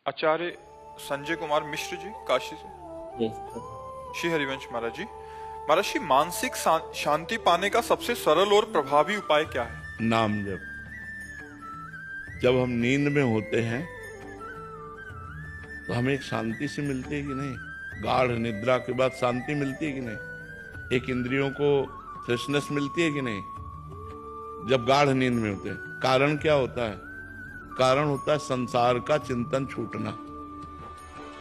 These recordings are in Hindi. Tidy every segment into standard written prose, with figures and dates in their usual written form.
आचार्य संजय कुमार मिश्र जी, काशी से। जी। श्री हरिवंश महाराज जी। महाराज जी, मानसिक शांति पाने का सबसे सरल और प्रभावी उपाय क्या है? नाम जप। जब हम नींद में होते हैं तो हमें एक शांति से मिलती है कि नहीं? गाढ़ निद्रा के बाद शांति मिलती है कि नहीं? एक इंद्रियों को फ्रेशनेस मिलती है कि नहीं? जब गाढ़ नींद में होते हैं, कारण क्या होता है? कारण होता है संसार का चिंतन छूटना।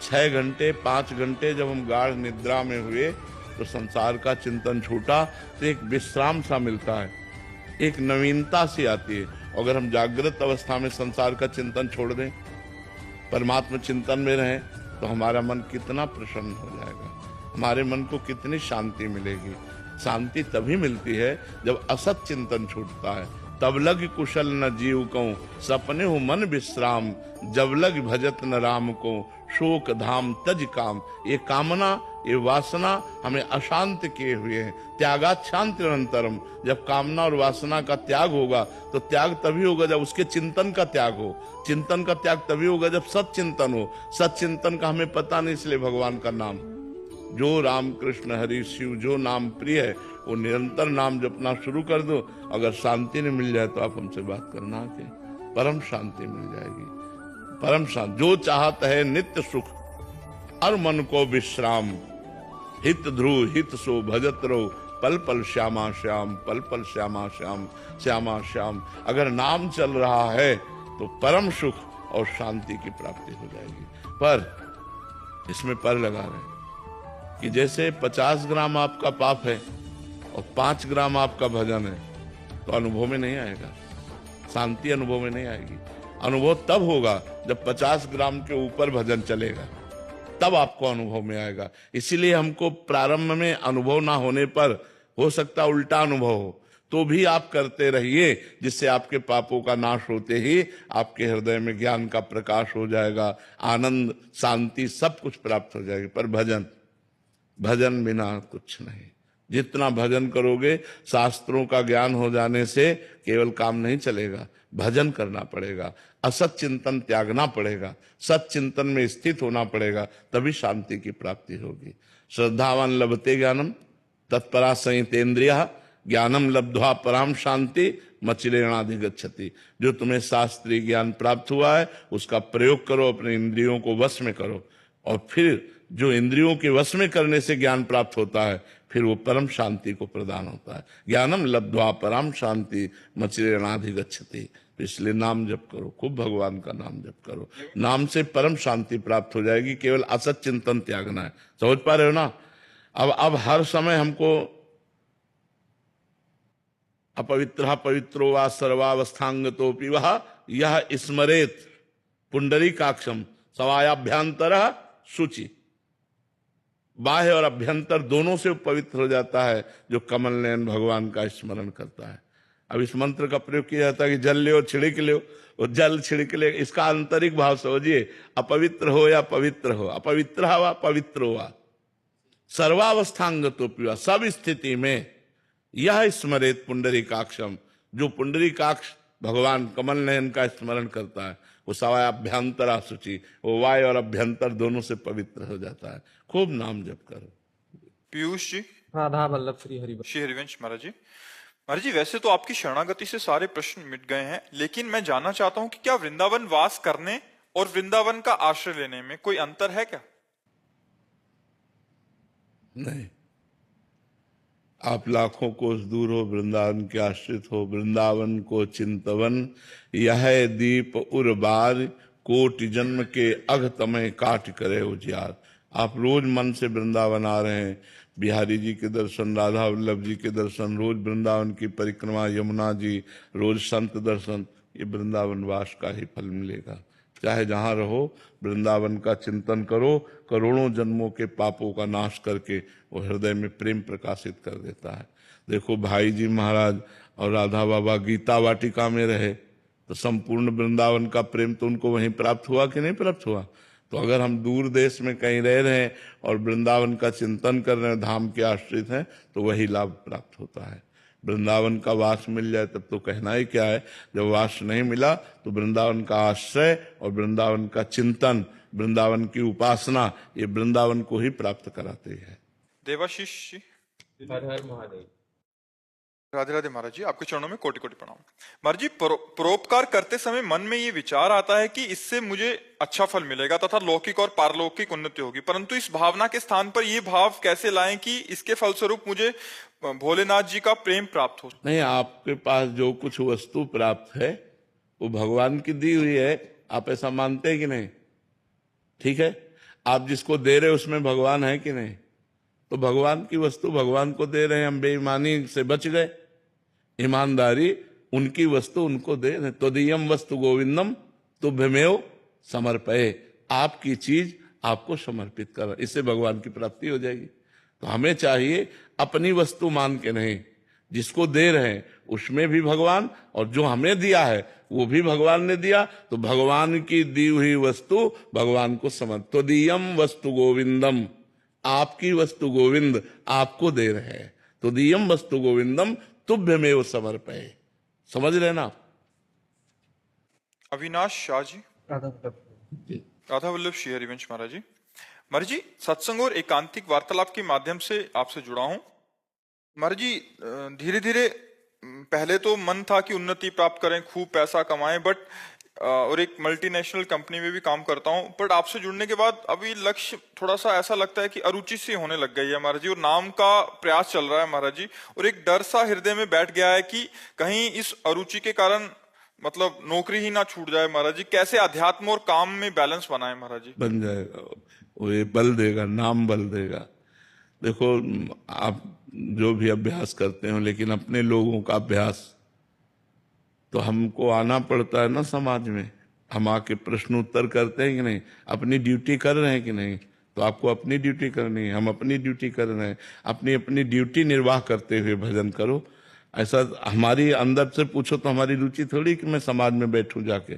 6 घंटे 5 घंटे जब हम गाढ़ निद्रा में हुए तो संसार का चिंतन छूटा, तो एक विश्राम सा मिलता है, एक नवीनता सी आती है। अगर हम जागृत अवस्था में संसार का चिंतन छोड़ दें, परमात्मा चिंतन में रहें, तो हमारा मन कितना प्रसन्न हो जाएगा, हमारे मन को कितनी शांति मिलेगी। शांति तभी मिलती है जब असत चिंतन छूटता है। तब लग कुशल न जीव को, सपने हो मन विश्राम, जब लग भजत न राम को, शोक धाम तज काम। ये कामना, ये वासना हमें अशांत किए हुए हैं। त्यागात शांति निरंतरम। जब कामना और वासना का त्याग होगा तो त्याग तभी होगा जब उसके चिंतन का त्याग हो। चिंतन का त्याग तभी होगा जब सत चिंतन हो। सत चिंतन का हमें पता नहीं, इसलिए भगवान का नाम, जो राम कृष्ण हरि शिव जो नाम प्रिय है, वो निरंतर नाम जपना शुरू कर दो। अगर शांति नहीं मिल जाए तो आप हमसे बात करना के, परम शांति मिल जाएगी। परम शांति जो चाहत है नित्य सुख, और मन को विश्राम, हित ध्रुव हित सो भजत रहो, पल पल श्यामा श्याम, पल पल श्यामा श्याम, श्यामा श्याम। अगर नाम चल रहा है तो परम सुख और शांति की प्राप्ति हो जाएगी। पर इसमें पर लगा रहे कि जैसे 50 ग्राम आपका पाप है और 5 ग्राम आपका भजन है, तो अनुभव में नहीं आएगा, शांति अनुभव में नहीं आएगी। अनुभव तब होगा जब 50 ग्राम के ऊपर भजन चलेगा, तब आपको अनुभव में आएगा। इसीलिए हमको प्रारंभ में अनुभव ना होने पर हो सकता उल्टा अनुभव हो, तो भी आप करते रहिए, जिससे आपके पापों का नाश होते ही आपके हृदय में ज्ञान का प्रकाश हो जाएगा, आनंद शांति सब कुछ प्राप्त हो जाएगी। पर भजन बिना कुछ नहीं। जितना भजन करोगे, शास्त्रों का ज्ञान हो जाने से केवल काम नहीं चलेगा, भजन करना पड़ेगा, असत चिंतन त्यागना पड़ेगा, सत चिंतन में स्थित होना पड़ेगा, तभी शांति की प्राप्ति होगी। श्रद्धावान लभते ज्ञानम तत्परा संयतेन्द्रियः, ज्ञानम लब्ध्वा पराम शांति मचिरेणाधिगच्छति। जो तुम्हें शास्त्रीय ज्ञान प्राप्त हुआ है उसका प्रयोग करो, अपने इंद्रियों को वश में करो, और फिर जो इंद्रियों के वश में करने से ज्ञान प्राप्त होता है, फिर वो परम शांति को प्रदान होता है। ज्ञानम लब्ध्वा परम शांति मचिरेणाधिगच्छति। तो इसलिए नाम जप करो, खूब भगवान का नाम जप करो, नाम से परम शांति प्राप्त हो जाएगी। केवल असत चिंतन त्यागना है। समझ पा रहे हो ना? अब हर समय हमको अपवित्र पवित्रो वा सर्वावस्थांगतोपि वह यह स्मरेत पुंडरीकाक्षम सवायाभ्यंतर शुचि। बाह्य और अभ्यंतर दोनों से पवित्र हो जाता है जो कमल नयन भगवान का स्मरण करता है। अब इस मंत्र का प्रयोग किया जाता है कि जल ले छिड़क लो, और जल छिड़क ले, इसका आंतरिक भाव समझिए। अपवित्र हो या पवित्र हो, अपवित्र हुआ पवित्र हुआ, सर्वावस्थांगतोपि वा, सब स्थिति में यह स्मरेत पुंडरीकाक्षम, जो पुंडरीकाक्ष भगवान कमल नयन का स्मरण करता है, वो सवाय अभ्यंतरा शुचि, वो वाय और अभ्यंतर दोनों से पवित्र हो जाता है। खूब नाम जप करो। पीयूष जी। राधा वल्लभ श्री हरिवंश। श्री हरिवंश महाराज जी। महाराज जी, वैसे तो आपकी शरणागति से सारे प्रश्न मिट गए हैं, लेकिन मैं जानना चाहता हूं कि क्या वृंदावन वास करने और वृंदावन का आश्रय लेने में कोई अंतर है क्या? नहीं, आप लाखों कोस दूर हो, वृंदावन के आश्रित हो, वृंदावन को चिंतवन, यह दीप उर्बार, कोटि जन्म के अघ तमय काट करे उजियार। आप रोज मन से वृंदावन आ रहे हैं, बिहारी जी के दर्शन, राधा वल्लभ जी के दर्शन, रोज वृंदावन की परिक्रमा, यमुना जी, रोज संत दर्शन, ये वृंदावन वास का ही फल मिलेगा। चाहे जहां रहो, वृंदावन का चिंतन करो, करोड़ों जन्मों के पापों का नाश करके वो हृदय में प्रेम प्रकाशित कर देता है। देखो भाई जी महाराज और राधा बाबा गीता वाटिका में रहे, तो संपूर्ण वृंदावन का प्रेम तो उनको वहीं प्राप्त हुआ कि नहीं प्राप्त हुआ? तो अगर हम दूर देश में कहीं रह रहे हैं और वृंदावन का चिंतन कर रहे हैं, धाम के आश्रित हैं, तो वही लाभ प्राप्त होता है। वृंदावन का वास मिल जाए तब तो कहना ही क्या है। जब वास नहीं मिला तो वृंदावन का आश्रय और वृंदावन का चिंतन, वृंदावन की उपासना, ये वृंदावन को ही प्राप्त कराते हैं। देवाशीष जी। हर हर महादेव। राधे राधे महाराज जी, आपके चरणों में कोटि कोटि प्रणाम। महाराज जी, परोपकार करते समय मन में ये विचार आता है कि इससे मुझे अच्छा फल मिलेगा तथा लौकिक और पारलौकिक उन्नति होगी, परंतु इस भावना के स्थान पर ये भाव कैसे लाएं कि इसके फलस्वरूप मुझे भोलेनाथ जी का प्रेम प्राप्त हो? नहीं, आपके पास जो कुछ वस्तु प्राप्त है वो भगवान की दी हुई है, आप ऐसा मानते हैं कि नहीं? ठीक है, आप जिसको दे रहे उसमें भगवान है कि नहीं? तो भगवान की वस्तु भगवान को दे रहे हैं, हम बेईमानी से बच गए। ईमानदारी, उनकी वस्तु उनको दे रहे। त्वदीयम वस्तु गोविंदम तुभ्यमेव समर्पये, आपकी चीज आपको समर्पित कर, इससे भगवान की प्राप्ति हो जाएगी। तो हमें चाहिए अपनी वस्तु मान के नहीं, जिसको दे रहे हैं उसमें भी भगवान, और जो हमें दिया है वो भी भगवान ने दिया, तो भगवान की दी हुई वस्तु भगवान को समर्पित। त्वदीयम वस्तु गोविंदम, आपकी वस्तु गोविंद आपको दे रहे हैं। त्वदीयम वस्तु गोविंदम तुभ्यमेव समर्पये, समझ रहे ना आप? अविनाश शाह जी। राधा वल्लभ। राधा वल्लभ श्री हरिवंश महाराज जी। महाराज जी, सत्संग और एकांतिक वार्तालाप के माध्यम से आपसे जुड़ा हूं। महाराज जी, धीरे धीरे पहले तो मन था कि उन्नति प्राप्त करें, खूब पैसा कमाएं, बट और एक मल्टीनेशनल कंपनी में भी काम करता हूं, बट आपसे जुड़ने के बाद अभी लक्ष्य थोड़ा सा ऐसा लगता है कि अरुचि सी होने लग गई है महाराज जी, और नाम का प्रयास चल रहा है महाराज जी, और एक डर सा हृदय में बैठ गया है कि कहीं इस अरुचि के कारण मतलब नौकरी ही ना छूट जाए महाराज जी। कैसे अध्यात्म और काम में बैलेंस बनाए महाराज जी? बन जाएगा, वो ये बल देगा, नाम बल देगा। देखो, आप जो भी अभ्यास करते हो, लेकिन अपने लोगों का अभ्यास तो हमको आना पड़ता है ना समाज में। हम आके प्रश्न उत्तर करते हैं कि नहीं, अपनी ड्यूटी कर रहे हैं कि नहीं? तो आपको अपनी ड्यूटी करनी है, हम अपनी ड्यूटी कर रहे हैं। अपनी अपनी ड्यूटी निर्वाह करते हुए भजन करो। ऐसा हमारी अंदर से पूछो तो हमारी रुचि थोड़ी कि मैं समाज में बैठूं जाके।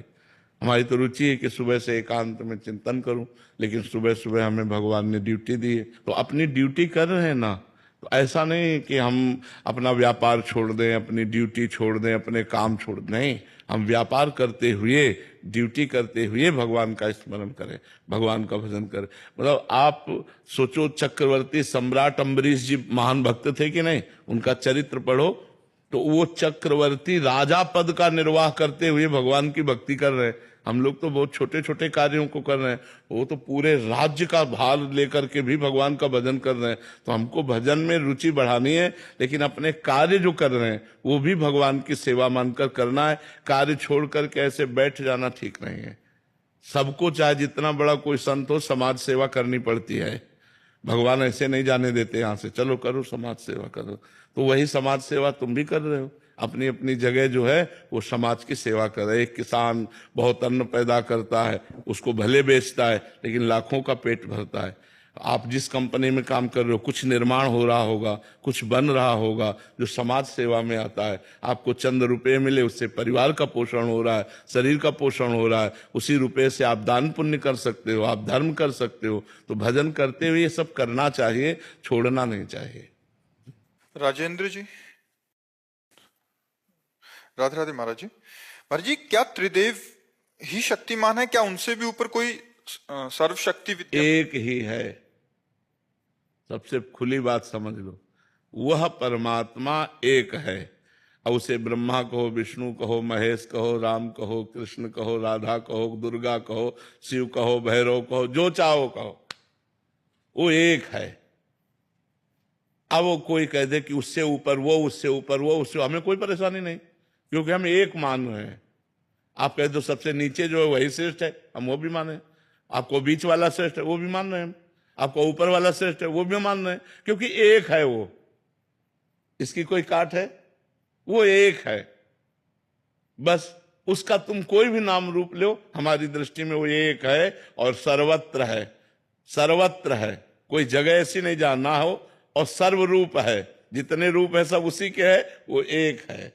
हमारी तो रुचि है कि सुबह से एकांत में चिंतन करूं, लेकिन सुबह सुबह हमें भगवान ने ड्यूटी दी है, तो अपनी ड्यूटी कर रहे हैं ना। तो ऐसा नहीं कि हम अपना व्यापार छोड़ दें, अपनी ड्यूटी छोड़ दें, अपने काम छोड़ दें, नहीं। हम व्यापार करते हुए, ड्यूटी करते हुए भगवान का स्मरण करें, भगवान का भजन करें। मतलब आप सोचो, चक्रवर्ती सम्राट अम्बरीश जी महान भक्त थे कि नहीं? उनका चरित्र पढ़ो तो वो चक्रवर्ती राजा पद का निर्वाह करते हुए भगवान की भक्ति कर रहे हैं। हम लोग तो बहुत छोटे छोटे कार्यों को कर रहे हैं, वो तो पूरे राज्य का भार लेकर के भी भगवान का भजन कर रहे हैं। तो हमको भजन में रुचि बढ़ानी है, लेकिन अपने कार्य जो कर रहे हैं वो भी भगवान की सेवा मानकर करना है। कार्य छोड़ करके ऐसे बैठ जाना ठीक नहीं है। सबको, चाहे जितना बड़ा कोई संत हो, समाज सेवा करनी पड़ती है। भगवान ऐसे नहीं जाने देते यहाँ से, चलो करो समाज सेवा करो। तो वही समाज सेवा तुम भी कर रहे हो। अपनी अपनी जगह जो है वो समाज की सेवा कर रहे। एक किसान बहुत अन्न पैदा करता है, उसको भले बेचता है, लेकिन लाखों का पेट भरता है। आप जिस कंपनी में काम कर रहे हो, कुछ निर्माण हो रहा होगा, कुछ बन रहा होगा जो समाज सेवा में आता है। आपको चंद रुपए मिले, उससे परिवार का पोषण हो रहा है, शरीर का पोषण हो रहा है। उसी रुपए से आप दान पुण्य कर सकते हो, आप धर्म कर सकते हो। तो भजन करते हुए ये सब करना चाहिए, छोड़ना नहीं चाहिए। राजेंद्र जी। राधे राधे महाराज जी। महाराज जी, क्या त्रिदेव ही शक्तिमान है? क्या उनसे भी ऊपर कोई सर्वशक्ति विद्या? एक ही है। सबसे खुली बात समझ लो, वह परमात्मा एक है। अब उसे ब्रह्मा कहो, विष्णु कहो, महेश कहो, राम कहो, कृष्ण कहो, राधा कहो, दुर्गा कहो, शिव कहो, भैरव कहो, जो चाहो कहो, वो एक है। अब वो कोई कह दे कि उससे ऊपर वो, उससे ऊपर वो, उससे, हमें कोई परेशानी नहीं, क्योंकि हम एक मान रहे हैं। आप कह दो सबसे नीचे जो है वही श्रेष्ठ है, हम वो भी माने। आपको बीच वाला श्रेष्ठ है, वो भी मान रहे हैं। आपको ऊपर वाला श्रेष्ठ है, वो भी मान रहे हैं, क्योंकि एक है वो। इसकी कोई काट है? वो एक है बस। उसका तुम कोई भी नाम रूप लो, हमारी दृष्टि में वो एक है और सर्वत्र है। सर्वत्र है, कोई जगह ऐसी नहीं जहां ना हो, और सर्वरूप है। जितने रूप है सब उसी के है, वो एक है।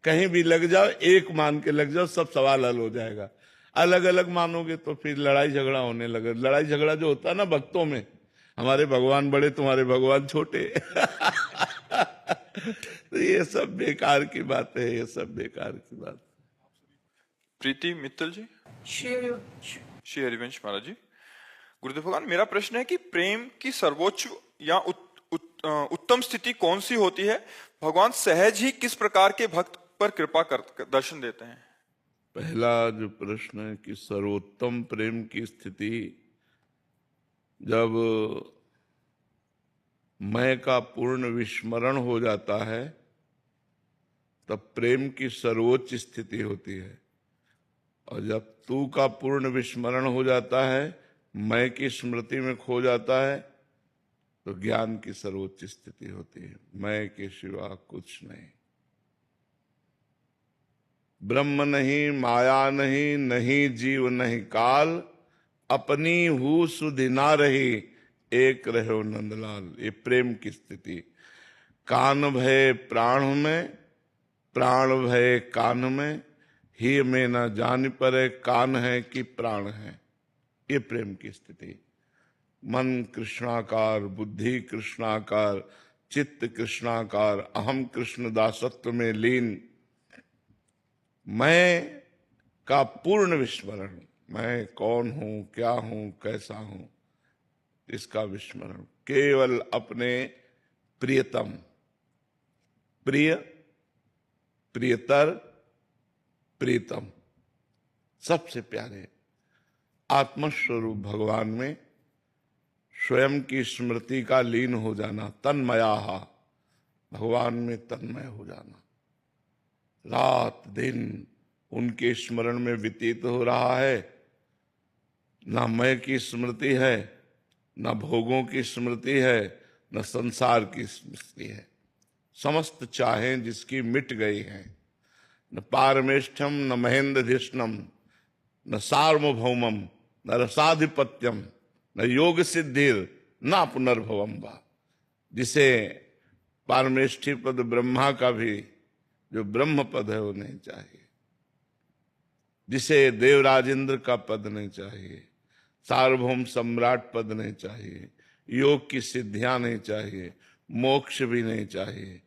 कहीं भी लग जाओ, एक मान के लग जाओ, सब सवाल हल हो जाएगा। अलग अलग मानोगे तो फिर लड़ाई झगड़ा होने लगे। लड़ाई झगड़ा जो होता है ना भक्तों में, हमारे भगवान बड़े, तुम्हारे भगवान छोटे तो ये सब बेकार की बात है, ये सब बेकार की बात। प्रीति मित्तल जी। श्री श्री हरिवंश महाराज जी। गुरुदेव भगवान, मेरा प्रश्न है कि प्रेम की सर्वोच्च या उत्तम स्थिति कौन सी होती है? भगवान सहज ही किस प्रकार के भक्त पर कृपा कर दर्शन देते हैं? पहला जो प्रश्न है कि सर्वोत्तम प्रेम की स्थिति जब मैं का पूर्ण विस्मरण हो जाता है तब प्रेम की सर्वोच्च स्थिति होती है, और जब तू का पूर्ण विस्मरण हो जाता है, मैं की स्मृति में खो जाता है, तो ज्ञान की सर्वोच्च स्थिति होती है। मैं के सिवा कुछ नहीं, ब्रह्म नहीं, माया नहीं, नहीं जीव नहीं काल, अपनी हूँ सुधि ना रही, एक रहो नंदलाल। ये प्रेम की स्थिति। कान भय प्राण में, प्राण भय कान में, ही में न जान परे, कान है कि प्राण है। ये प्रेम की स्थिति। मन कृष्णाकार, बुद्धि कृष्णाकार, चित्त कृष्णाकार, अहम कृष्ण दासत्व में लीन, मैं का पूर्ण विस्मरण, मैं कौन हूं, क्या हूं, कैसा हूं, इसका विस्मरण। केवल अपने प्रियतम, प्रिय, प्रियतर, प्रीतम, सबसे प्यारे आत्मस्वरूप भगवान में स्वयं की स्मृति का लीन हो जाना, तन्मयाहा, भगवान में तन्मय हो जाना। रात दिन उनके स्मरण में व्यतीत हो रहा है। ना मैं की स्मृति है, न भोगों की स्मृति है, न संसार की स्मृति है। समस्त चाहें जिसकी मिट गई हैं। न पारमेष्ठम, न महेंद्रधिष्णम, न सार्वभौमम, न रसाधिपत्यम, न योग सिद्धिर, न पुनर्भवम वा। जिसे पारमेष्ठी पद ब्रह्मा का भी जो ब्रह्म पद है वो नहीं चाहिए, जिसे देवराजेंद्र का पद नहीं चाहिए, सार्वभौम सम्राट पद नहीं चाहिए, योग की सिद्धियां नहीं चाहिए, मोक्ष भी नहीं चाहिए,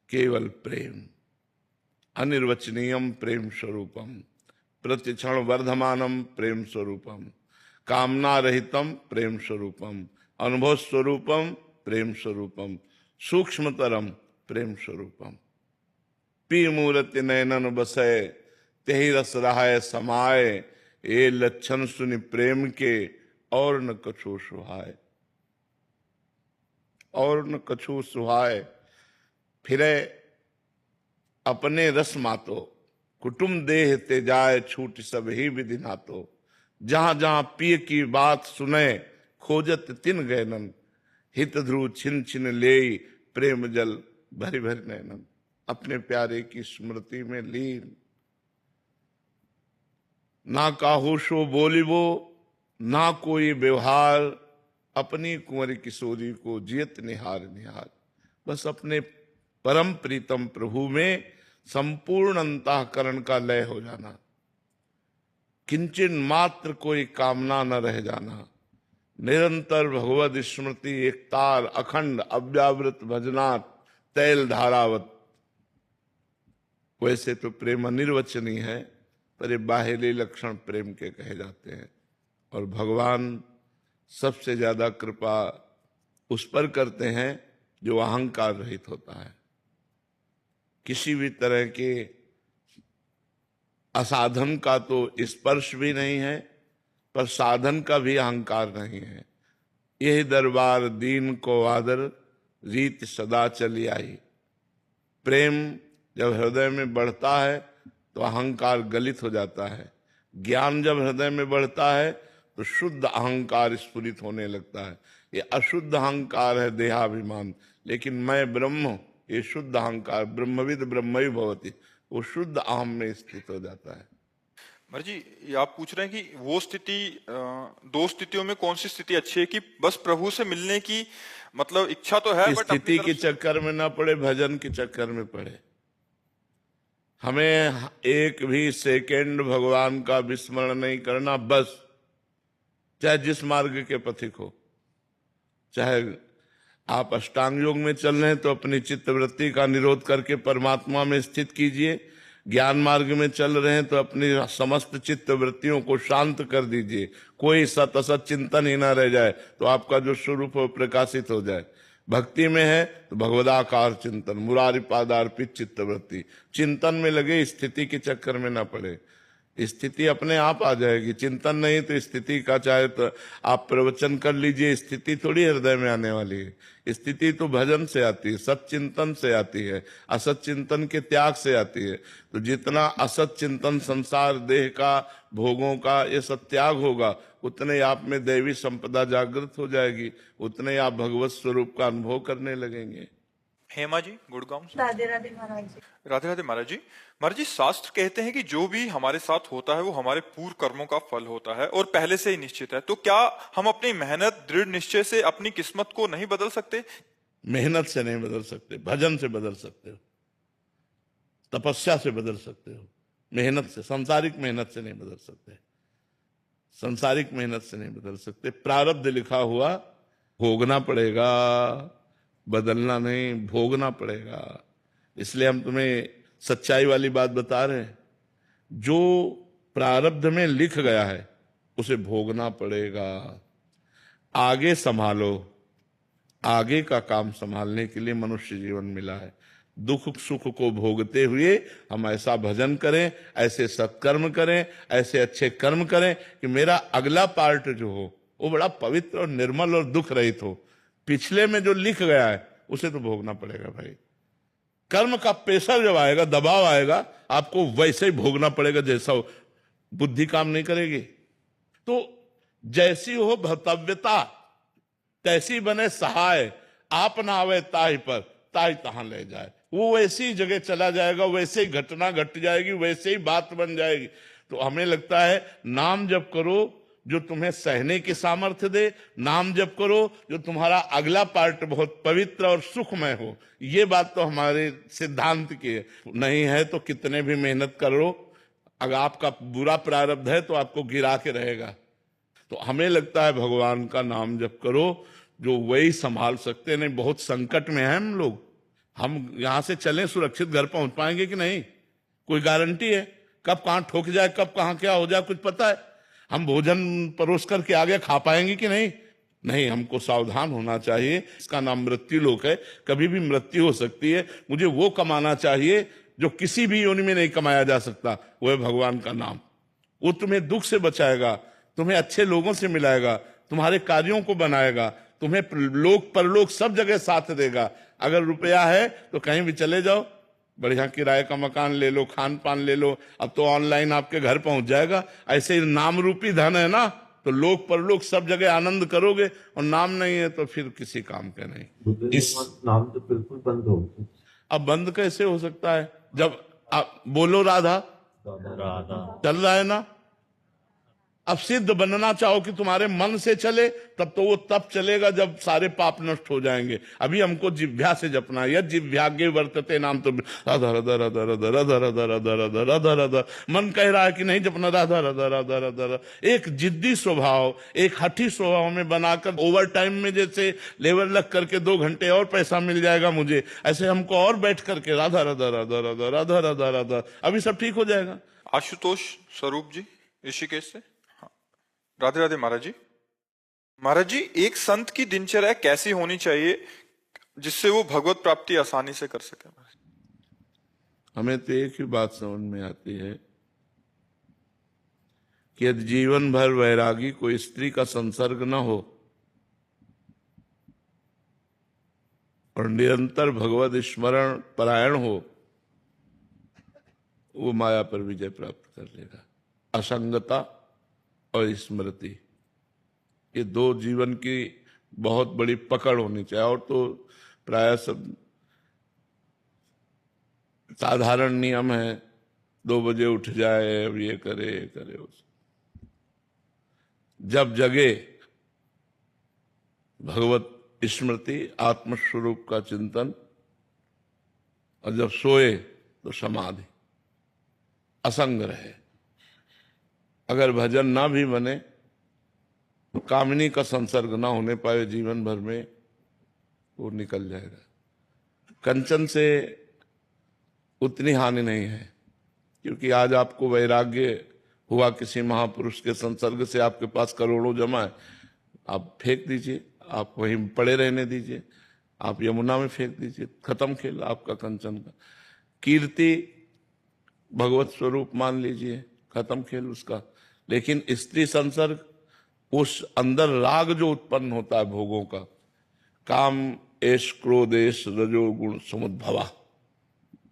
केवल प्रेम, अनिर्वचनीयम प्रेम स्वरूपम, प्रतिक्षण वर्धमानम प्रेम स्वरूपम, कामना रहितम प्रेम स्वरूपम, अनुभव स्वरूपम प्रेम स्वरूपम, सूक्ष्मतरम प्रेम स्वरूपम। पी मूर्ति नयनन बसय, तेहि रस रहाय समाये, ये लक्षण सुनि प्रेम के, और न कछु सुहाय, और न कछु सुहाय। फिरे अपने रस मातो, कुटुम देह ते जाय, छूट सब ही विधि नातो। जहां जहां पिय की बात सुने, खोजत तिन गैनन, हित ध्रुव छिन छिन ले, प्रेम जल भरि भरि नैनन। अपने प्यारे की स्मृति में लीन, ना काहू सो बोलिबो, ना कोई व्यवहार, अपनी कुंवरी किशोरी को जियत निहार निहार। बस अपने परम प्रीतम प्रभु में संपूर्ण अंतःकरण का लय हो जाना, किंचन मात्र कोई कामना न रह जाना। निरंतर भगवद स्मृति एकतार, अखंड अव्यावृत भजनात्, तैल धारावत। वैसे तो प्रेम अनिर्वचनीय है, पर ये बाहेली लक्षण प्रेम के कहे जाते हैं। और भगवान सबसे ज्यादा कृपा उस पर करते हैं जो अहंकार रहित होता है। किसी भी तरह के असाधन का तो स्पर्श भी नहीं है, पर साधन का भी अहंकार नहीं है। यही दरबार दीन को आदर, रीत सदा चली आई। प्रेम जब हृदय में बढ़ता है तो अहंकार गलित हो जाता है। ज्ञान जब हृदय में बढ़ता है तो शुद्ध अहंकार स्फुरित होने लगता है। ये अशुद्ध अहंकार है देहाभिमान, लेकिन मैं ब्रह्म, ये शुद्ध अहंकार, ब्रह्मविद ब्रह्मैव भवति, वो शुद्ध अहम में स्थित हो जाता है। महाराज जी, ये आप पूछ रहे हैं कि वो स्थिति, दो स्थितियों में कौन सी स्थिति अच्छी है? कि बस प्रभु से मिलने की मतलब इच्छा तो है, बट स्थिति के चक्कर में ना पड़े, भजन के चक्कर में पड़े। हमें एक भी सेकंड भगवान का विस्मरण नहीं करना। बस चाहे जिस मार्ग के पथिक हो, चाहे आप अष्टांग योग में चल रहे हैं तो अपनी चित्त वृत्ति का निरोध करके परमात्मा में स्थित कीजिए। ज्ञान मार्ग में चल रहे हैं तो अपनी समस्त चित्त वृत्तियों को शांत कर दीजिए, कोई सत असत चिंतन ही ना रह जाए, तो आपका जो स्वरूप हो प्रकाशित हो जाए। भक्ति में है तो भगवदाकार चिंतन, मुरारी पादार्पित चित्त वृत्ति, चिंतन में लगे, स्थिति के चक्कर में ना पड़े। स्थिति अपने आप आ जाएगी, चिंतन नहीं तो स्थिति का चाहे तो आप प्रवचन कर लीजिए, स्थिति थोड़ी हृदय में आने वाली है। स्थिति तो भजन से आती है, सत चिंतन से आती है, असत चिंतन के त्याग से आती है। तो जितना असत चिंतन, संसार, देह का, भोगों का ये सब त्याग होगा, उतने आप में दैवी संपदा जागृत हो जाएगी, उतने आप भगवत स्वरूप का अनुभव करने लगेंगे। हेमा जी गुड़गांव से। राधे राधे महाराज जी। राधे राधे महाराज जी। महाराज जी, शास्त्र कहते हैं कि जो भी हमारे साथ होता है वो हमारे पूर्व कर्मों का फल होता है और पहले से ही निश्चित है। तो क्या हम अपनी मेहनत, दृढ़ निश्चय से अपनी किस्मत को नहीं बदल सकते? मेहनत से नहीं बदल सकते, भजन से बदल सकते हो, तपस्या से बदल सकते हो, मेहनत से, सांसारिक मेहनत से नहीं बदल सकते, सांसारिक मेहनत से नहीं बदल सकते। प्रारब्ध लिखा हुआ भोगना पड़ेगा, बदलना नहीं, भोगना पड़ेगा। इसलिए हम तुम्हें सच्चाई वाली बात बता रहे हैं, जो प्रारब्ध में लिख गया है उसे भोगना पड़ेगा। आगे संभालो, आगे का काम संभालने के लिए मनुष्य जीवन मिला है। दुख सुख को भोगते हुए हम ऐसा भजन करें, ऐसे सत्कर्म करें, ऐसे अच्छे कर्म करें कि मेरा अगला पार्ट जो हो वो बड़ा पवित्र और निर्मल और दुख रहित हो। पिछले में जो लिख गया है उसे तो भोगना पड़ेगा भाई। कर्म का प्रेशर जब आएगा, दबाव आएगा, आपको वैसे ही भोगना पड़ेगा जैसा हो। बुद्धि काम नहीं करेगी। तो जैसी हो भर्तव्यता तैसी बने सहाय, आप ना आवे ताहि पर ताहि तहां ले जाए। वो वैसी जगह चला जाएगा, वैसे ही घटना घट जाएगी, वैसे ही बात बन जाएगी। तो हमें लगता है नाम जप करो जो तुम्हें सहने की सामर्थ्य दे, नाम जप करो जो तुम्हारा अगला पार्ट बहुत पवित्र और सुखमय हो। ये बात तो हमारे सिद्धांत की है। नहीं है तो कितने भी मेहनत करो, अगर आपका बुरा प्रारब्ध है तो आपको गिरा के रहेगा। तो हमें लगता है भगवान का नाम जप करो जो वही संभाल सकते। नहीं, बहुत संकट में हैं हम लोग। हम यहां से चलें सुरक्षित घर पहुंच पाएंगे कि नहीं? कोई गारंटी है? कब कहां ठोक जाए, कब कहां क्या हो जाए, कुछ पता है? हम भोजन परोस करके आगे खा पाएंगे कि नहीं? नहीं, हमको सावधान होना चाहिए। इसका नाम मृत्यु लोक है, कभी भी मृत्यु हो सकती है। मुझे वो कमाना चाहिए जो किसी भी योनि में नहीं कमाया जा सकता, वो है भगवान का नाम। वो तुम्हें दुख से बचाएगा, तुम्हें अच्छे लोगों से मिलाएगा, तुम्हारे कार्यों को बनाएगा, तुम्हें लोक परलोक सब जगह साथ देगा। अगर रुपया है तो कहीं भी चले जाओ, बढ़िया किराए का मकान ले लो, खान पान ले लो, अब तो ऑनलाइन आपके घर पहुंच जाएगा। ऐसे ही नाम रूपी धन है ना, तो लोक परलोक सब जगह आनंद करोगे। और नाम नहीं है तो फिर किसी काम के नहीं। इस नाम तो बिल्कुल बंद हो। अब बंद कैसे हो सकता है जब आप बोलो राधा राधा चल रहा है ना। अब सिद्ध बनना चाहो कि तुम्हारे मन से चले, तब तो वो तब चलेगा जब सारे पाप नष्ट हो जाएंगे। अभी हमको जिह्वा से जपना है। यद जिह्वाग्ये वर्तते नाम तो राधा राधा राधा राधा राधा राधा राधा राधा राधा राधा। मन कह रहा है कि नहीं जपना राधा राधा राधा राधा राधा। एक जिद्दी स्वभाव, एक हठी स्वभाव में बनाकर ओवर टाइम में जैसे लेबर लग करके 2 घंटे और पैसा मिल जाएगा मुझे, ऐसे हमको और बैठ करके राधा राधा राधा राधा राधा राधा राधा, अभी सब ठीक हो जाएगा। आशुतोष स्वरूप जी ऋषिकेश से। राधे राधे महाराज जी। महाराज जी, एक संत की दिनचर्या कैसी होनी चाहिए जिससे वो भगवत प्राप्ति आसानी से कर सके? हमें तो एक ही बात समझ में आती है कि यदि जीवन भर वैरागी कोई स्त्री का संसर्ग न हो और निरंतर भगवत स्मरण परायण हो, वो माया पर विजय प्राप्त कर लेगा। असंगता और स्मृति, ये 2 जीवन की बहुत बड़ी पकड़ होनी चाहिए। और तो प्राय सब साधारण नियम है, 2 बजे उठ जाए, अब ये करे उस। जब जगे भगवत स्मृति, आत्मस्वरूप का चिंतन, और जब सोए तो समाधि, असंग रहे। अगर भजन ना भी बने तो कामिनी का संसर्ग ना होने पाए जीवन भर में, वो निकल जाएगा। कंचन से उतनी हानि नहीं है, क्योंकि आज आपको वैराग्य हुआ किसी महापुरुष के संसर्ग से, आपके पास करोड़ों जमा है, आप फेंक दीजिए, आप वहीं पड़े रहने दीजिए, आप यमुना में फेंक दीजिए, खत्म खेल आपका कंचन का। कीर्ति भगवत स्वरूप मान लीजिए, खत्म खेल उसका। लेकिन स्त्री संसर्ग, उस अंदर राग जो उत्पन्न होता है भोगों का, काम एश क्रोध एश रजोगुण समुद्भवा,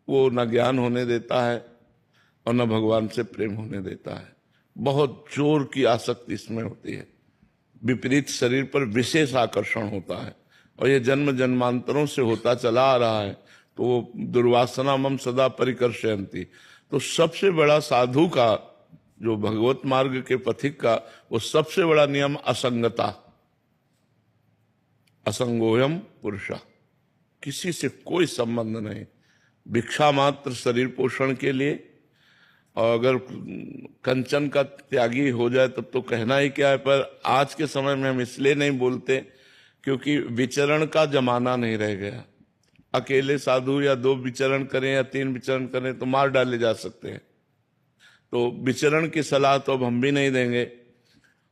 वो न ज्ञान होने देता है और न भगवान से प्रेम होने देता है। बहुत जोर की आसक्ति इसमें होती है, विपरीत शरीर पर विशेष आकर्षण होता है, और ये जन्म जन्मांतरों से होता चला आ रहा है। तो वो दुर्वासना मम सदा परिकर्षयन्ति। तो सबसे बड़ा साधु का, जो भगवत मार्ग के पथिक का, वो सबसे बड़ा नियम असंगता, असंगोयम पुरुषा, किसी से कोई संबंध नहीं, भिक्षा मात्र शरीर पोषण के लिए। और अगर कंचन का त्यागी हो जाए तब तो कहना ही क्या है। पर आज के समय में हम इसलिए नहीं बोलते क्योंकि विचरण का जमाना नहीं रह गया। अकेले साधु या 2 विचरण करें या 3 विचरण करें तो मार डाले जा सकते हैं। तो विचरण की सलाह तो अब हम भी नहीं देंगे,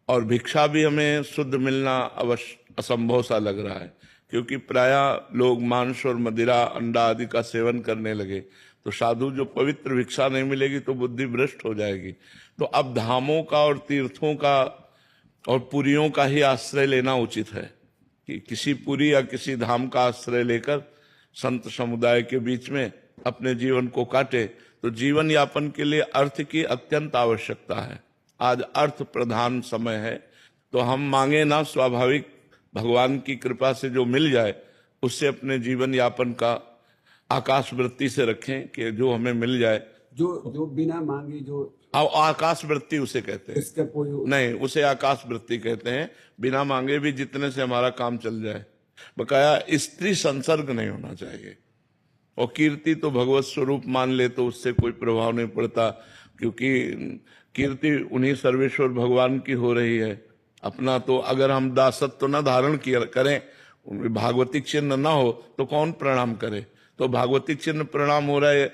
और भिक्षा भी हमें शुद्ध मिलना अवश्य असंभव सा लग रहा है, क्योंकि प्रायः लोग मांस और मदिरा अंडा आदि का सेवन करने लगे। तो साधु जो पवित्र भिक्षा नहीं मिलेगी तो बुद्धि भ्रष्ट हो जाएगी। तो अब धामों का और तीर्थों का और पुरियों का ही आश्रय लेना उचित है, कि किसी पुरी या किसी धाम का आश्रय लेकर संत समुदाय के बीच में अपने जीवन को काटे। तो जीवन यापन के लिए अर्थ की अत्यंत आवश्यकता है। आज अर्थ प्रधान समय है, तो हम मांगे ना, स्वाभाविक भगवान की कृपा से जो मिल जाए उससे अपने जीवन यापन का आकाश वृत्ति से रखें कि जो हमें मिल जाए। जो बिना मांगे, जो आकाश वृत्ति उसे कहते हैं, इसका कोई नहीं, उसे आकाश वृत्ति कहते हैं। बिना मांगे भी जितने से हमारा काम चल जाए। बकाया स्त्री संसर्ग नहीं होना चाहिए। और कीर्ति तो भगवत स्वरूप मान ले तो उससे कोई प्रभाव नहीं पड़ता, क्योंकि कीर्ति उन्हीं सर्वेश्वर भगवान की हो रही है। अपना तो अगर हम दासत्व न धारण करें, भागवतिक चिन्ह न हो तो कौन प्रणाम करे। तो भागवतिक चिन्ह प्रणाम हो रहा है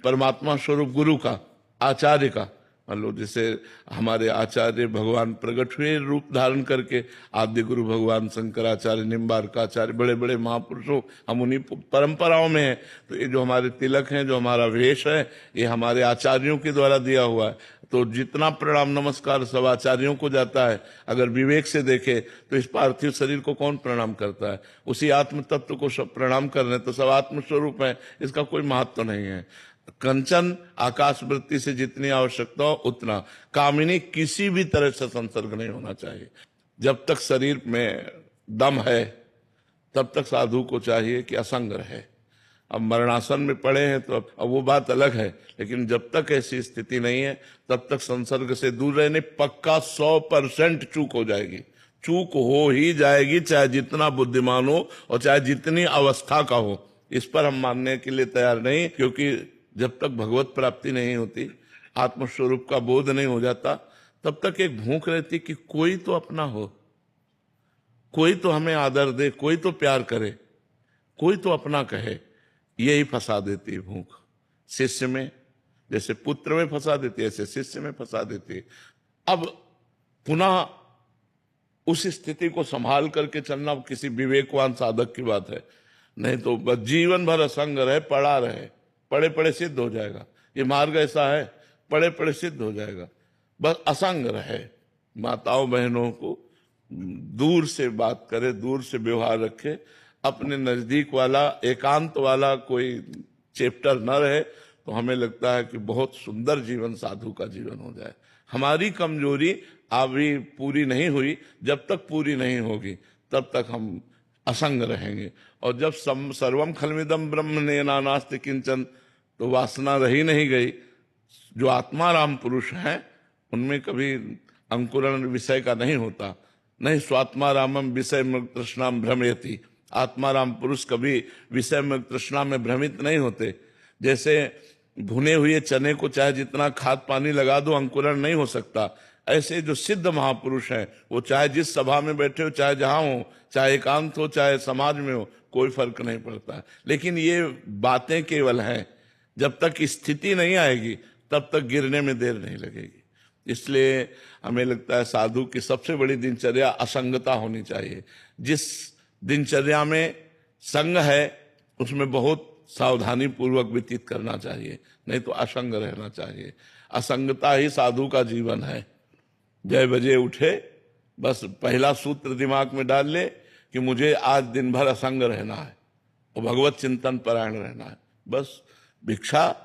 परमात्मा स्वरूप गुरु का, आचार्य का। मान लो जैसे हमारे आचार्य भगवान प्रकट हुए रूप धारण करके, आद्य गुरु भगवान शंकराचार्य, निम्बार्काचार्य, बड़े बड़े महापुरुषों, हम उन्हीं परंपराओं में हैं। तो ये जो हमारे तिलक हैं, जो हमारा वेश है, ये हमारे आचार्यों के द्वारा दिया हुआ है। तो जितना प्रणाम नमस्कार सब आचार्यों को जाता है। अगर विवेक से देखे तो इस पार्थिव शरीर को कौन प्रणाम करता है? उसी आत्म तत्व को सब प्रणाम कर रहे हैं। तो सब आत्म स्वरूप है, इसका कोई महत्व नहीं है। कंचन आकाश वृत्ति से जितनी आवश्यकता हो उतना। कामिनी किसी भी तरह से संसर्ग नहीं होना चाहिए। जब तक शरीर में दम है तब तक साधु को चाहिए कि असंग रहे। अब मरणासन में पड़े हैं तो अब वो बात अलग है, लेकिन जब तक ऐसी स्थिति नहीं है तब तक संसर्ग से दूर रहने। पक्का 100% चूक हो जाएगी, चूक हो ही जाएगी, चाहे जितना बुद्धिमान हो और चाहे जितनी अवस्था का हो। इस पर हम मानने के लिए तैयार नहीं, क्योंकि जब तक भगवत प्राप्ति नहीं होती, आत्मस्वरूप का बोध नहीं हो जाता, तब तक एक भूख रहती कि कोई तो अपना हो, कोई तो हमें आदर दे, कोई तो प्यार करे, कोई तो अपना कहे। यही फंसा देती है भूख। शिष्य में जैसे पुत्र में फंसा देती है, ऐसे शिष्य में फंसा देती है। अब पुनः उस स्थिति को संभाल करके चलना किसी विवेकवान साधक की बात है। नहीं तो बस जीवन भर असंग रहे, पड़ा रहे, पड़े पड़े सिद्ध हो जाएगा। ये मार्ग ऐसा है, पड़े पड़े सिद्ध हो जाएगा। बस असंग रहे। माताओं बहनों को दूर से बात करे, दूर से व्यवहार रखे, अपने नजदीक वाला एकांत वाला कोई चैप्टर न रहे, तो हमें लगता है कि बहुत सुंदर जीवन साधु का जीवन हो जाए। हमारी कमजोरी अभी पूरी नहीं हुई, जब तक पूरी नहीं होगी तब तक हम असंग रहेंगे। और जब सर्वम खलमिदम ब्रह्म नास्ति किंचन, तो वासना रही नहीं गई। जो आत्माराम पुरुष हैं उनमें कभी अंकुरण विषय का नहीं होता। नहीं स्वात्मारामम विषय मृग तृष्णाम भ्रमयति। आत्माराम पुरुष कभी विषय में तृष्णा में भ्रमित नहीं होते। जैसे भुने हुए चने को चाहे जितना खाद पानी लगा दो अंकुरण नहीं हो सकता। ऐसे जो सिद्ध महापुरुष हैं, वो चाहे जिस सभा में बैठे हो, चाहे जहां हो, चाहे एकांत हो, चाहे समाज में हो, कोई फर्क नहीं पड़ता। लेकिन ये बातें केवल हैं, जब तक स्थिति नहीं आएगी तब तक गिरने में देर नहीं लगेगी। इसलिए हमें लगता है साधु की सबसे बड़ी दिनचर्या असंगता होनी चाहिए। जिस दिनचर्या में संग है उसमें बहुत सावधानी पूर्वक व्यतीत करना चाहिए, नहीं तो असंग रहना चाहिए। असंगता ही साधु का जीवन है। जय बजे उठे, बस पहला सूत्र दिमाग में डाल ले कि मुझे आज दिन भर असंग रहना है और भगवत चिंतन परायण रहना है। बस भिक्षा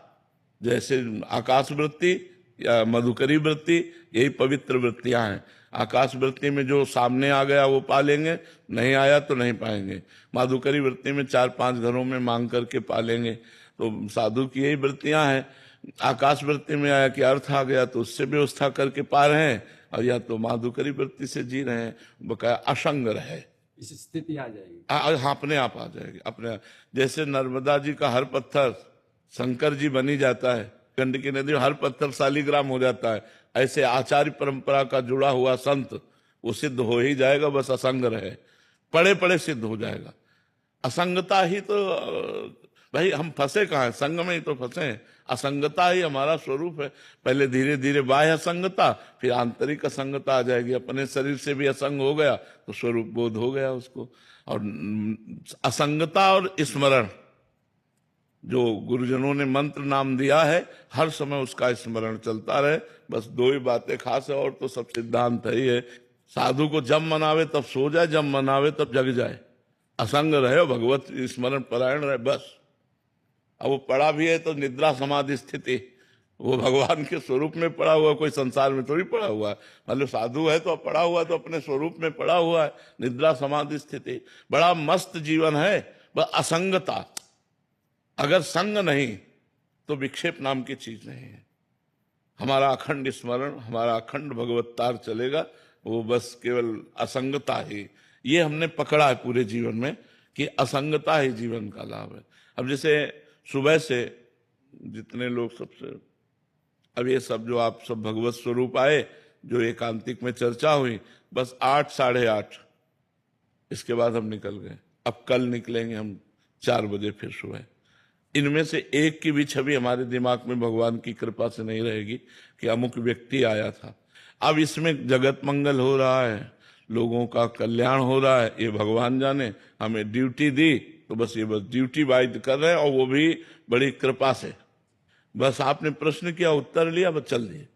जैसे आकाश वृत्ति या मधुकरी वृत्ति, यही पवित्र वृत्तियां हैं। आकाश वृत्ति में जो सामने आ गया वो पालेंगे, नहीं आया तो नहीं पाएंगे। मधुकरी वृत्ति में 4-5 घरों में मांग करके पालेंगे। तो साधु की यही वृत्तियां हैं। आकाश वृत्ति में आया कि अर्थ आ गया तो उससे व्यवस्था करके पा रहे हैं, और या तो मधुकरी वृत्ति से जी रहे हैं। बकाया असंग रहे, इस स्थिति आ जाएगी। हाँ, अपने आप आ जाएगी अपने। जैसे नर्मदा जी का हर पत्थर शंकर जी बनी जाता है, गंडकी नदी में हर पत्थर शालिग्राम हो जाता है, ऐसे आचार्य परंपरा का जुड़ा हुआ संत वो सिद्ध हो ही जाएगा। बस असंग रहे, पड़े पड़े सिद्ध हो जाएगा। असंगता ही तो भाई हम फंसे कहाँ हैं, संग में ही तो फंसे हैं। असंगता ही हमारा स्वरूप है। पहले धीरे धीरे बाह्य असंगता, फिर आंतरिक असंगता आ जाएगी। अपने शरीर से भी असंग हो गया तो स्वरूप बोध हो गया उसको। और असंगता और स्मरण, जो गुरुजनों ने मंत्र नाम दिया है, हर समय उसका स्मरण चलता रहे। बस 2 ही बातें खास है, और तो सब सिद्धांत है ही है। साधु को जब मनावे तब सो जाए, जब मनावे तब जग जाए। असंग रहे, भगवत स्मरण परायण रहे, बस। अब वो पड़ा भी है तो निद्रा समाधि स्थिति, वो भगवान के स्वरूप में पड़ा हुआ, कोई संसार में थोड़ी पड़ा हुआ है। मतलब साधु है तो पड़ा हुआ तो अपने स्वरूप में पड़ा हुआ है। निद्रा समाधि स्थिति बड़ा मस्त जीवन है। बस असंगता, अगर संग नहीं तो विक्षेप नाम की चीज नहीं है। हमारा अखंड स्मरण, हमारा अखंड भगवत तार चलेगा, वो बस केवल असंगता ही। ये हमने पकड़ा है पूरे जीवन में कि असंगता ही जीवन का लाभ है। अब जैसे सुबह से जितने लोग सबसे, अब ये सब जो आप सब भगवत स्वरूप आए, जो एकांतिक में चर्चा हुई, बस 8 साढ़े 8 इसके बाद हम निकल गए। अब कल निकलेंगे हम 4 बजे फिर सुबह। इनमें से एक की भी छवि हमारे दिमाग में भगवान की कृपा से नहीं रहेगी कि अमुक व्यक्ति आया था। अब इसमें जगत मंगल हो रहा है, लोगों का कल्याण हो रहा है, ये भगवान जाने। हमें ड्यूटी दी तो बस ये बस ड्यूटी वाइज कर रहे हैं, और वो भी बड़ी कृपा से। बस आपने प्रश्न किया, उत्तर लिया, बस चल दिए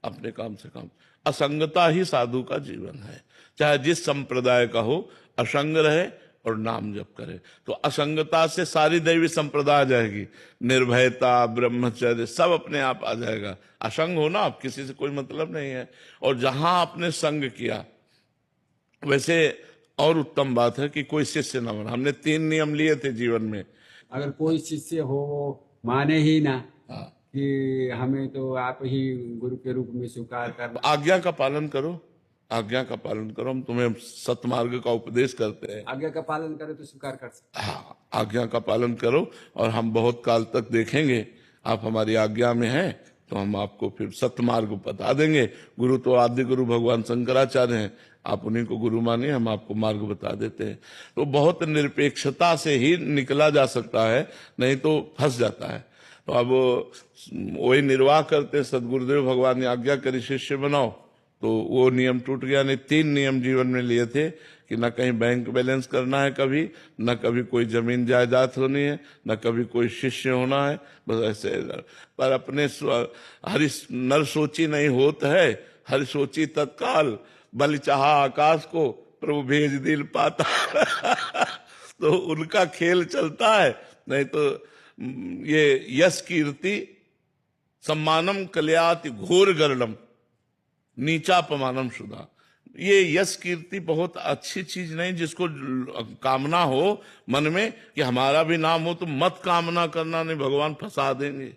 अपने काम से काम। असंगता ही साधु का जीवन है। चाहे जिस संप्रदाय का हो, असंग रहे और नाम जप करे। तो असंगता से सारी दैवी संप्रदाय आ जाएगी। निर्भयता, ब्रह्मचर्य सब अपने आप आ जाएगा। असंग हो ना, आप किसी से कोई मतलब नहीं है। और जहां आपने संग किया, वैसे और उत्तम बात है कि कोई शिष्य न बना। हमने 3 नियम लिए थे जीवन में। अगर कोई शिष्य हो वो माने ही ना हाँ। कि हमें तो आप ही गुरु के रूप में स्वीकार करना। आज्ञा का पालन करो, आज्ञा का पालन करो। हम तुम्हें सतमार्ग का उपदेश करते हैं। आज्ञा का पालन करे तो स्वीकार कर सकते। हाँ, आज्ञा का पालन करो, और हम बहुत काल तक देखेंगे आप हमारी आज्ञा में हैं तो हम आपको फिर सतमार्ग बता देंगे। गुरु तो आदि गुरु भगवान शंकराचार्य हैं, आप उन्हीं को गुरु मानिए, हम आपको मार्ग बता देते हैं। तो बहुत निरपेक्षता से ही निकला जा सकता है, नहीं तो फंस जाता है। तो अब वही निर्वाह करते, सदगुरुदेव भगवान ने आज्ञा करी शिष्य बनाओ, तो वो नियम टूट गया। नहीं, 3 नियम जीवन में लिए थे कि न कहीं बैंक बैलेंस करना है कभी, न कभी कोई जमीन जायदाद होनी है, न कभी कोई शिष्य होना है। बस ऐसे। पर अपने हरि नर सोची नहीं होत है, हरि सोची तत्काल, बल चाहा आकाश को, प्रभु भेज दिल पाता। तो उनका खेल चलता है। नहीं तो ये यश कीर्ति सम्मानम कल्याति घोर गरलम नीचा अपमानम सुधा, ये यश कीर्ति बहुत अच्छी चीज नहीं। जिसको कामना हो मन में कि हमारा भी नाम हो, तो मत कामना करना, नहीं भगवान फंसा देंगे।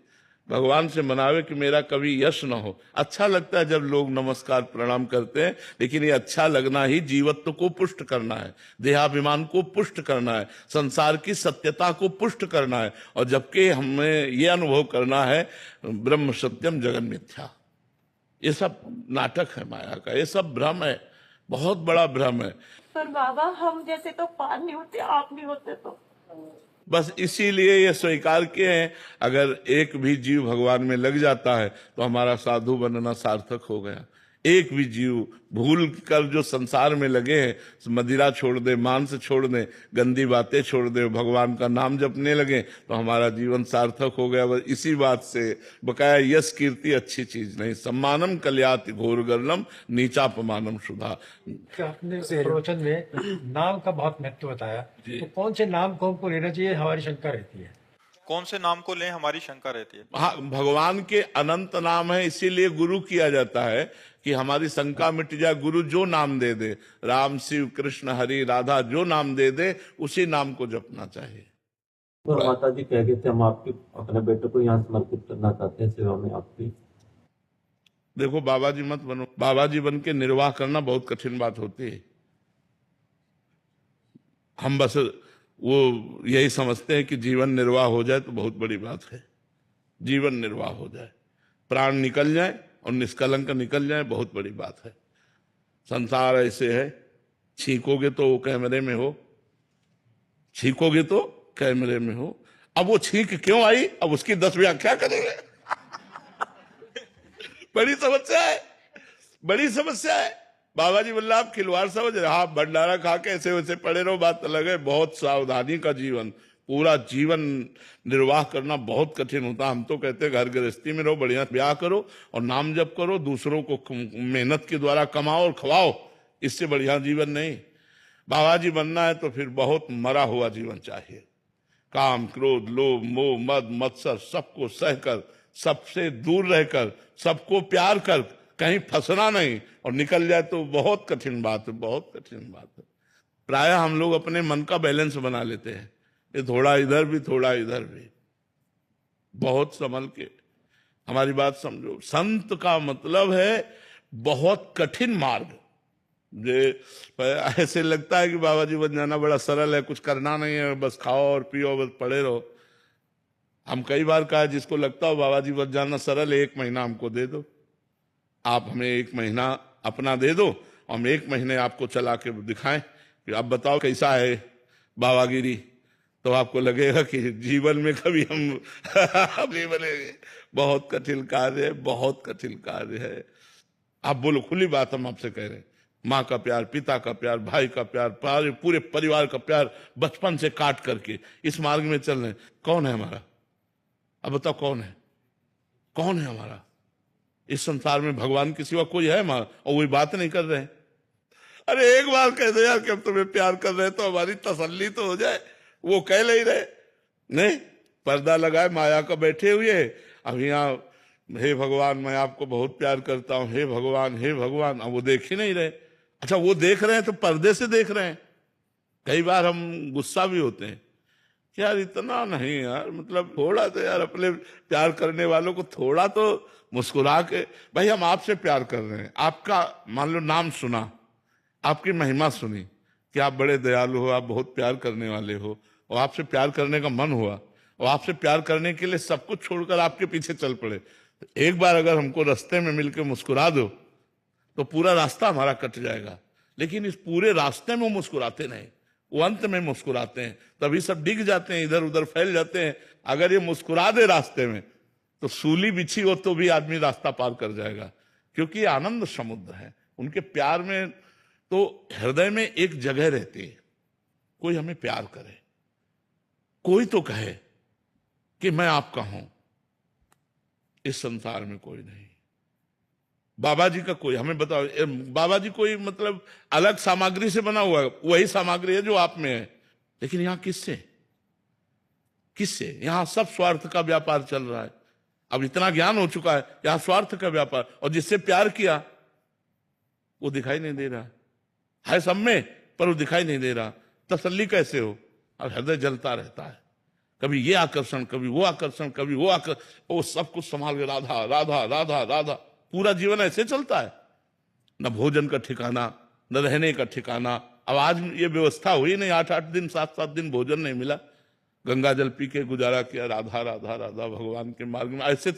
भगवान से मनावे कि मेरा कभी यश न हो। अच्छा लगता है जब लोग नमस्कार प्रणाम करते हैं, लेकिन ये अच्छा लगना ही जीवत्व को पुष्ट करना है, देहाभिमान को पुष्ट करना है, संसार की सत्यता को पुष्ट करना है। और जबकि हमें ये अनुभव करना है ब्रह्म सत्यम जगन मिथ्या, ये सब नाटक है माया का, ये सब भ्रम है, बहुत बड़ा भ्रम है। पर बाबा हम जैसे तो पार नहीं होते, आप नहीं होते तो। बस इसीलिए ये स्वीकार किए हैं, अगर एक भी जीव भगवान में लग जाता है तो हमारा साधु बनना सार्थक हो गया। एक भी जीव भूल कर जो संसार में लगे हैं, मदिरा छोड़ दे, मांस छोड़ दे, गंदी बातें छोड़ दे, भगवान का नाम जपने लगे तो हमारा जीवन सार्थक हो गया। बस इसी बात से बकाया यश कीर्ति अच्छी चीज नहीं, सम्मानम कल्याति घोर गर्लम नीचापमानम सुधा। आपने प्रवचन में नाम का बहुत महत्व बताया, तो कौन से नाम को हमको लेना चाहिए, हमारी शंका रहती है। कौन से नाम को लें, हमारी शंका रहती है। हाँ, भगवान के अनंत नाम है, इसीलिए गुरु किया जाता है कि हमारी शंका मिट जाए। गुरु जो नाम दे दे, राम शिव कृष्ण हरि राधा, जो नाम दे दे उसी नाम को जपना चाहिए। और माता जी कह गए थे हम आपके अपने बेटे को यहाँ समर्पित करना चाहते हैं सेवा में आपकी। देखो बाबा जी मत बनो, बाबा जी बन के निर्वाह करना बहुत कठिन बात होती है। हम बस वो यही समझते हैं कि जीवन निर्वाह हो जाए तो बहुत बड़ी बात है। जीवन निर्वाह हो जाए, प्राण निकल जाए और निष्कलंक निकल जाए, बहुत बड़ी बात है। संसार ऐसे है, छींकोगे तो वो कैमरे में हो, छींकोगे तो कैमरे में हो। अब वो छींक क्यों आई, अब उसकी 10 व्याख्या करेंगे। बड़ी समस्या है, बड़ी समस्या है। बाबा जी बोला आप खिलवाड़ समझ रहे, आप भंडारा खा के ऐसे वैसे पड़े रहो, बात अलग है। बहुत सावधानी का जीवन, पूरा जीवन निर्वाह करना बहुत कठिन होता। हम तो कहते हैं घर गृहस्थी में रहो, बढ़िया ब्याह करो और नाम जप करो, दूसरों को मेहनत के द्वारा कमाओ और खवाओ, इससे बढ़िया जीवन नहीं। बाबा जी बनना है तो फिर बहुत मरा हुआ जीवन चाहिए। काम क्रोध लोभ मोह मद मत्सर सबको सहकर, सबसे दूर रहकर, सबको प्यार कर, कहीं फंसना नहीं और निकल जाए तो बहुत कठिन बात है, बहुत कठिन बात है। प्रायः हम लोग अपने मन का बैलेंस बना लेते हैं, ये थोड़ा इधर भी थोड़ा इधर भी। बहुत संभल के हमारी बात समझो। संत का मतलब है बहुत कठिन मार्ग। ऐसे लगता है कि बाबा जी बन जाना बड़ा सरल है, कुछ करना नहीं है, बस खाओ और पियो, बस पड़े रहो। हम कई बार कहा, जिसको लगता हो बाबा जी बन जाना सरल है, 1 महीना हमको दे दो, आप हमें 1 महीना अपना दे दो, हम 1 महीने आपको चला के दिखाएं कि आप बताओ कैसा है बाबागिरी, तो आपको लगेगा कि जीवन में कभी हम नहीं बनेंगे। बहुत कठिन कार्य है, बहुत कठिन कार्य है। आप बोलो, खुली बात हम आपसे कह रहे हैं, माँ का प्यार, पिता का प्यार, भाई का प्यार, पूरे परिवार का प्यार बचपन से काट करके इस मार्ग में चल रहे हैं। कौन है हमारा? अब बताओ कौन है, कौन है हमारा? इस संसार में भगवान के सिवा कोई है हमारा? और वही बात नहीं कर रहे हैं। अरे एक बार कह दो यार कि हम तुम्हें प्यार कर रहे हैं तो हमारी तसल्ली तो हो जाए। वो कह नहीं रहे, नहीं, पर्दा लगाए माया का बैठे हुए। अब यहाँ हे भगवान मैं आपको बहुत प्यार करता हूं, हे भगवान हे भगवान, अब वो देख ही नहीं रहे। अच्छा वो देख रहे हैं तो पर्दे से देख रहे हैं। कई बार हम गुस्सा भी होते हैं कि यार इतना नहीं यार, मतलब थोड़ा तो यार अपने प्यार करने वालों को थोड़ा तो मुस्कुरा के, भाई हम आपसे प्यार कर रहे हैं, आपका मान लो नाम सुना, आपकी महिमा सुनी कि आप बड़े दयालु हो, आप बहुत प्यार करने वाले हो, और आपसे प्यार करने का मन हुआ और आपसे प्यार करने के लिए सब कुछ छोड़कर आपके पीछे चल पड़े। एक बार अगर हमको रास्ते में मिलकर मुस्कुरा दो तो पूरा रास्ता हमारा कट जाएगा। लेकिन इस पूरे रास्ते में मुस्कुराते नहीं, वो अंत में मुस्कुराते हैं, तभी सब डिग जाते हैं, इधर उधर फैल जाते हैं। अगर ये मुस्कुरा दे रास्ते में तो सूली बिछी हो तो भी आदमी रास्ता पार कर जाएगा, क्योंकि ये आनंद समुद्र है। उनके प्यार में तो हृदय में एक जगह रहती है, कोई हमें प्यार करे, कोई तो कहे कि मैं आपका हूं। इस संसार में कोई नहीं। बाबा जी का कोई, हमें बताओ, बाबा जी कोई मतलब अलग सामग्री से बना हुआ है, वही सामग्री है जो आप में है, लेकिन यहां किससे किससे? यहां सब स्वार्थ का व्यापार चल रहा है। अब इतना ज्ञान हो चुका है, यहां स्वार्थ का व्यापार, और जिससे प्यार किया वो दिखाई नहीं दे रहा है सब में, पर वो दिखाई नहीं दे रहा। तसल्ली कैसे हो? अब हृदय जलता रहता है, कभी ये आकर्षण, कभी वो आकर्षण, कभी वो आकर्षण, वो सब कुछ संभाल के राधा राधा राधा राधा। पूरा जीवन ऐसे चलता है, न भोजन का ठिकाना, न रहने का ठिकाना। अब आज ये व्यवस्था हुई नहीं, 8-8 दिन 7-7 दिन भोजन नहीं मिला, गंगा जल पी के गुजारा किया, राधा राधा राधा भगवान के मार्ग में। ऐसे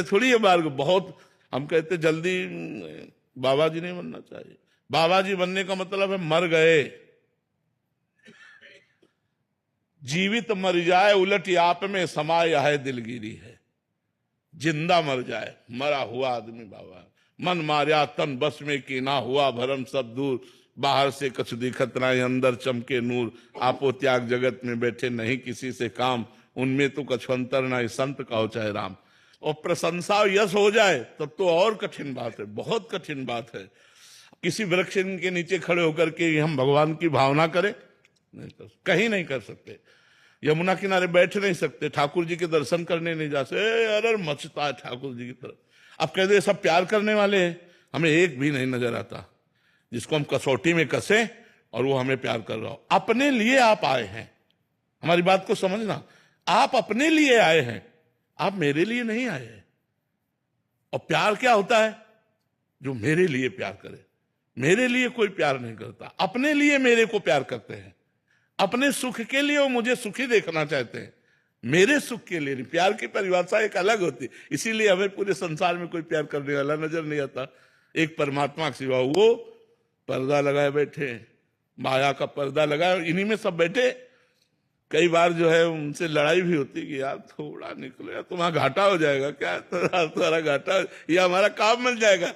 थोड़ी ये मार्ग, बहुत हम कहते जल्दी बाबा जी नहीं बनना चाहिए। बाबा जी बनने का मतलब है मर गए। जीवित मर जाए उलट आप में समाया है दिलगिरी है। जिंदा मर जाए, मरा हुआ आदमी बाबा। मन मार्या तन बस में की ना हुआ भरम सब दूर, बाहर से कछ दिखत ना अंदर चमके नूर। आपो त्याग जगत में बैठे नहीं किसी से काम, उनमें तो कछु अंतर ना संत कहो चाहे राम। और प्रशंसा यश हो जाए तब तो और कठिन बात है, बहुत कठिन बात है। किसी वृक्ष के नीचे खड़े होकर के हम भगवान की भावना करें, कहीं नहीं कर सकते। यमुना किनारे बैठ नहीं सकते, ठाकुर जी के दर्शन करने नहीं जा सकते। अरे मचता है ठाकुर जी की तरफ। अब कह दे सब प्यार करने वाले हैं, हमें एक भी नहीं नजर आता जिसको हम कसौटी में कसे और वो हमें प्यार कर रहा हो। अपने लिए आप आए हैं, हमारी बात को समझना। आप अपने लिए आए हैं, आप मेरे लिए नहीं आए हैं। और प्यार क्या होता है? जो मेरे लिए प्यार करे। मेरे लिए कोई प्यार नहीं करता, अपने लिए मेरे को प्यार करते हैं। अपने सुख के लिए वो मुझे सुखी देखना चाहते हैं, मेरे सुख के लिए नहीं। प्यार की परिभाषा एक अलग होती, इसीलिए हमें पूरे संसार में कोई प्यार करने वाला नजर नहीं आता। एक परमात्मा के सिवा वो पर्दा लगाए बैठे, माया का पर्दा लगाए, इन्हीं में सब बैठे। कई बार जो है उनसे लड़ाई भी होती कि यार थोड़ा निकलो यार, तुम्हारा घाटा हो जाएगा। क्या तुम्हारा घाटा? ये हमारा काम बन जाएगा,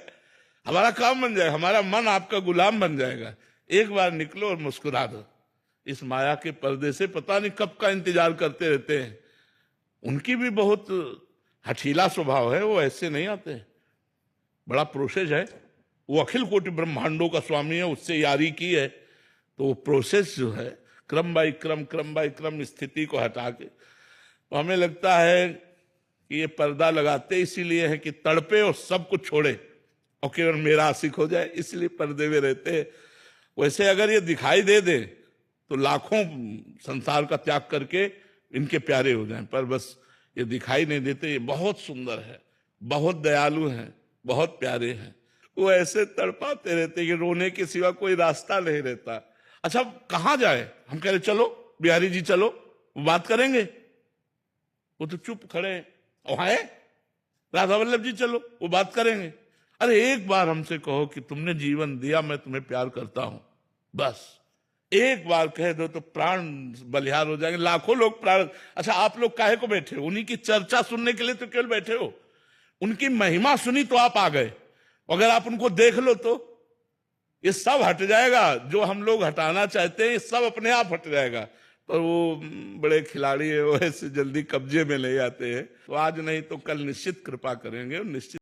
हमारा काम बन जाएगा, हमारा मन आपका गुलाम बन जाएगा। एक बार निकलो और मुस्कुरा दो। इस माया के पर्दे से पता नहीं कब का इंतजार करते रहते हैं। उनकी भी बहुत हठीला स्वभाव है, वो ऐसे नहीं आते हैं, बड़ा प्रोसेस है। वो अखिल कोटि ब्रह्मांडों का स्वामी है, उससे यारी की है। तो वो प्रोसेस जो है क्रम बाई क्रम स्थिति को हटा के, तो हमें लगता है कि ये पर्दा लगाते इसीलिए है कि तड़पे और सब कुछ छोड़े और केवल मेरा आशिक हो जाए, इसलिए पर्दे में रहते हैं। वैसे अगर ये दिखाई दे दे तो लाखों संसार का त्याग करके इनके प्यारे हो जाएं, पर बस ये दिखाई नहीं देते। ये बहुत सुंदर है, बहुत दयालु हैं, बहुत प्यारे हैं। वो ऐसे तड़पाते रहते कि रोने के सिवा कोई रास्ता नहीं रहता। अच्छा कहाँ जाए? हम कह रहे चलो बिहारी जी चलो, वो बात करेंगे। वो तो चुप खड़े हैं। वहां है राधा वल्लभ जी, चलो वो बात करेंगे। अरे एक बार हमसे कहो कि तुमने जीवन दिया, मैं तुम्हें प्यार करता हूं, बस एक बार कह दो तो प्राण बलिहार हो जाएंगे। लाखों लोग प्राण। अच्छा आप लोग काहे को बैठे हो? उन्हीं की चर्चा सुनने के लिए तो केवल बैठे हो। उनकी महिमा सुनी तो आप आ गए। अगर आप उनको देख लो तो ये सब हट जाएगा, जो हम लोग हटाना चाहते हैं ये सब अपने आप हट जाएगा। पर वो बड़े खिलाड़ी है, वो ऐसे जल्दी कब्जे में ले आते हैं। तो आज नहीं तो कल निश्चित कृपा करेंगे, निश्चित